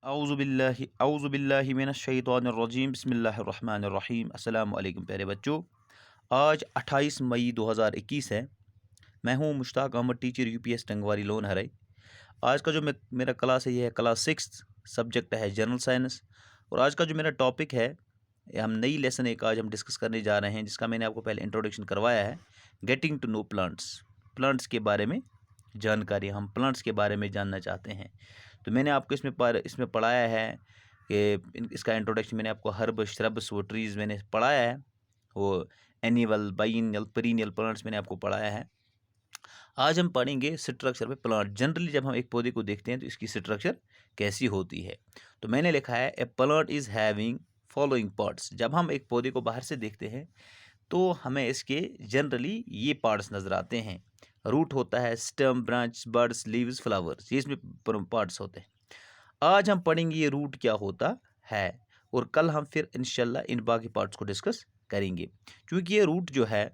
औज़ुबिल्लाहि मिनश्शैतानिर्रजीम बिस्मिल्लाहिर्रहमानिर्रहीम। अस्सलामु अलैकुम प्यारे बच्चों। आज 28 मई 2021 है। मैं हूँ मुश्ताक अहमद, टीचर यूपीएस टंगवारी लोन हराई। आज का जो मेरा क्लास है ये है क्लास 6, सब्जेक्ट है जनरल साइंस। और आज का जो मेरा टॉपिक है, हम नई लेसन एक आज हम डिस्कस करने जा रहे हैं, जिसका मैंने आपको पहले इंट्रोडक्शन करवाया है। Getting to know plants, plants के बारे में जानकारी, हम प्लांट्स के बारे में जानना चाहते हैं। तो मैंने आपको इसमें पढ़ाया है कि इसका इंट्रोडक्शन मैंने आपको हर्ब, श्रब्स, वो ट्रीज़ मैंने पढ़ाया है। वो एनिवल, बाइनियल, पेरिनियल प्लांट्स मैंने आपको पढ़ाया है। आज हम पढ़ेंगे स्ट्रक्चर पे प्लांट। जनरली जब हम एक पौधे को देखते हैं तो इसकी स्ट्रक्चर कैसी होती है। तो मैंने लिखा है a plant is having following parts. जब हम एक पौधे को बाहर से देखते हैं तो हमें इसके जनरली ये पार्ट्स नज़र आते हैं। रूट होता है, stem, branch, buds, leaves, flowers, ये इसमें पार्ट्स होते हैं। आज हम पढ़ेंगे ये रूट क्या होता है, और कल हम फिर इंशाल्लाह इन बाकी पार्ट्स को डिस्कस करेंगे। क्योंकि ये रूट जो है,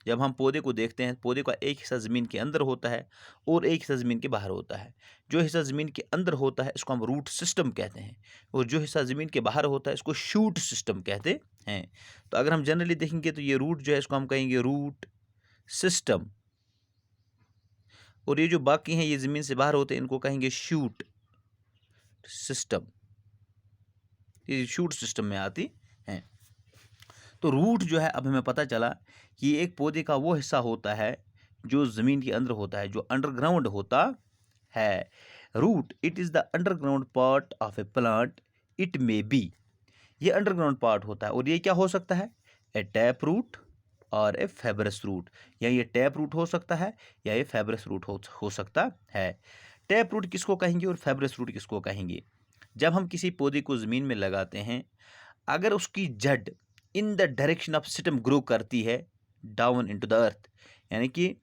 जब हम पौधे को देखते हैं, पौधे का एक हिस्सा ज़मीन के अंदर होता है और एक हिस्सा ज़मीन के बाहर होता है। जो हिस्सा ज़मीन के अंदर होता है इसको हम रूट सिस्टम कहते हैं, और जो हिस्सा ज़मीन के बाहर होता है इसको शूट सिस्टम कहते हैं। तो अगर हम जनरली देखेंगे तो ये रूट जो है इसको हम कहेंगे रूट सिस्टम, और ये जो बाकी हैं ये ज़मीन से बाहर होते हैं इनको कहेंगे शूट सिस्टम। ये शूट सिस्टम में आती हैं। तो रूट जो है, अब हमें पता चला कि एक पौधे का वो हिस्सा होता है जो ज़मीन के अंदर होता है, जो अंडरग्राउंड होता है। Root, it is the underground part of a plant, it may be. ये अंडरग्राउंड पार्ट होता है, और ये क्या हो सकता है? ए टैप रूट और ए फाइब्रस रूट। या ये टैप रूट हो सकता है या ये फाइब्रस रूट हो सकता है। टैप रूट किसको कहेंगे और फाइब्रस रूट किसको कहेंगे? जब हम किसी पौधे को ज़मीन में लगाते हैं, अगर उसकी जड़ in the direction of stem grow करती है डाउन इनटू द अर्थ, यानी कि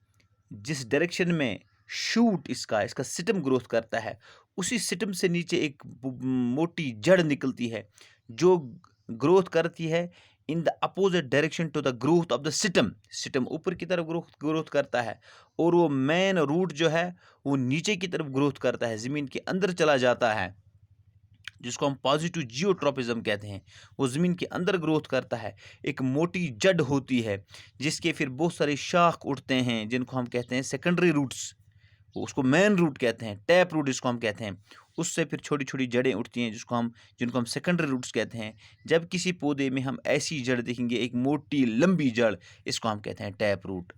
जिस डायरेक्शन में शूट इसका स्टेम ग्रोथ करता है, उसी स्टेम से नीचे एक मोटी जड़ निकलती है जो ग्रोथ करती है in the opposite direction to the growth of the stem. Stem ऊपर की तरफ ग्रोथ करता है, और वो मेन रूट जो है वो नीचे की तरफ ग्रोथ करता है, ज़मीन के अंदर चला जाता है, जिसको हम पॉजिटिव जियोट्रोपिज्म कहते हैं। वो ज़मीन के अंदर ग्रोथ करता है। एक मोटी जड़ होती है जिसके फिर बहुत सारे शाख उठते हैं, जिनको हम कहते हैं सेकेंडरी रूट्स। उसको मेन रूट कहते हैं, टैप रूट इसको हम कहते हैं। उससे फिर छोटी छोटी जड़ें उठती हैं जिनको हम सेकेंडरी रूट्स कहते हैं। जब किसी पौधे में हम ऐसी जड़ देखेंगे, एक मोटी लंबी जड़, इसको हम कहते हैं टैप रूट।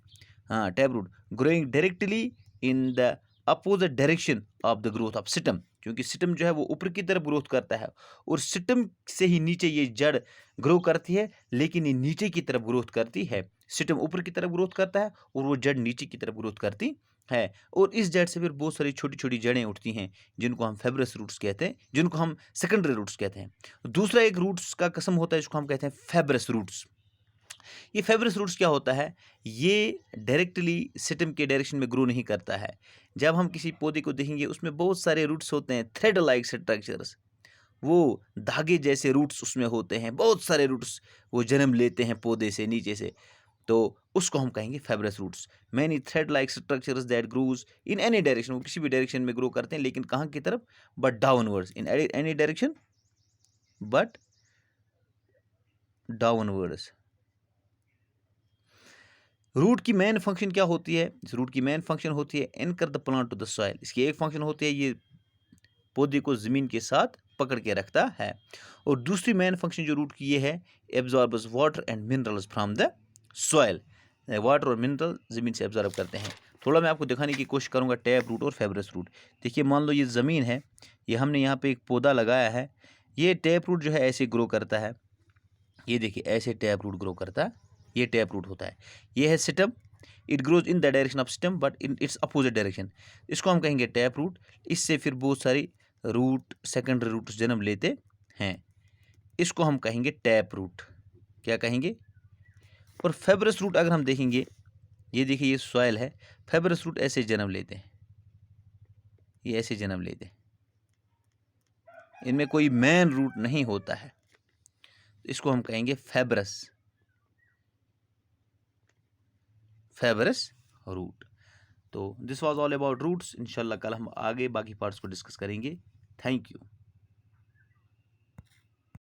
हाँ, tap root growing directly in the opposite direction of the growth of system. क्योंकि सिस्टम जो है वो ऊपर की तरफ ग्रोथ करता है, और सिस्टम से ही नीचे ये जड़ ग्रो करती है, लेकिन ये नीचे की तरफ ग्रोथ करती है। सिस्टम ऊपर की तरफ ग्रोथ करता है और वो जड़ नीचे की तरफ ग्रोथ करती है, और इस जड़ से फिर बहुत सारी छोटी छोटी जड़ें उठती हैं, जिनको हम फाइब्रस रूट्स कहते हैं, जिनको हम सेकेंडरी रूट्स कहते हैं। दूसरा एक रूट्स का किस्म होता है जिसको हम कहते हैं फाइब्रस रूट्स। ये फाइब्रस रूट्स क्या होता है? ये डायरेक्टली सिस्टम के डायरेक्शन में ग्रो नहीं करता है। जब हम किसी पौधे को देखेंगे उसमें बहुत सारे रूट्स होते हैं, थ्रेड लाइक स्ट्रक्चर्स, वो धागे जैसे रूट्स उसमें होते हैं, बहुत सारे रूट्स वो जन्म लेते हैं पौधे से नीचे से। तो उसको हम कहेंगे fibrous roots. Many thread like structures that grows in any direction, वो किसी भी डायरेक्शन में ग्रो करते हैं, लेकिन कहाँ की तरफ? But downwards, in any direction but downwards. Root की मेन फंक्शन क्या होती है? इस रूट की मेन फंक्शन होती है anchor the plant to the soil. इसकी एक फंक्शन होती है ये पौधे को ज़मीन के साथ पकड़ के रखता है, और दूसरी मेन फंक्शन जो रूट की ये है, absorbs water and minerals from the soil. Water और मिनरल ज़मीन से एब्जॉर्ब करते हैं। थोड़ा मैं आपको दिखाने की कोशिश करूँगा टैप रूट और फाइब्रस रूट। देखिए, मान लो ये ज़मीन है, ये हमने यहाँ पे एक पौधा लगाया है। ये टैप रूट जो है ऐसे ग्रो करता है, ये देखिए ऐसे टैप रूट ग्रो करता है, ये टैप रूट होता है। ये है stem, it grows in the direction of stem but in its opposite direction, इसको हम कहेंगे टैप रूट। इससे फिर बहुत सारी रूट, सेकेंडरी रूट जन्म लेते हैं, इसको हम कहेंगे टैप रूट। क्या कहेंगे? और फाइब्रस रूट अगर हम देखेंगे, ये देखिए ये सॉइल है, फाइब्रस रूट ऐसे जन्म लेते हैं, ये ऐसे जन्म लेते हैं, इनमें कोई मेन रूट नहीं होता है, इसको हम कहेंगे फाइब्रस रूट। तो this was all about roots. इंशाल्लाह कल हम आगे बाकी पार्ट्स को डिस्कस करेंगे। Thank you.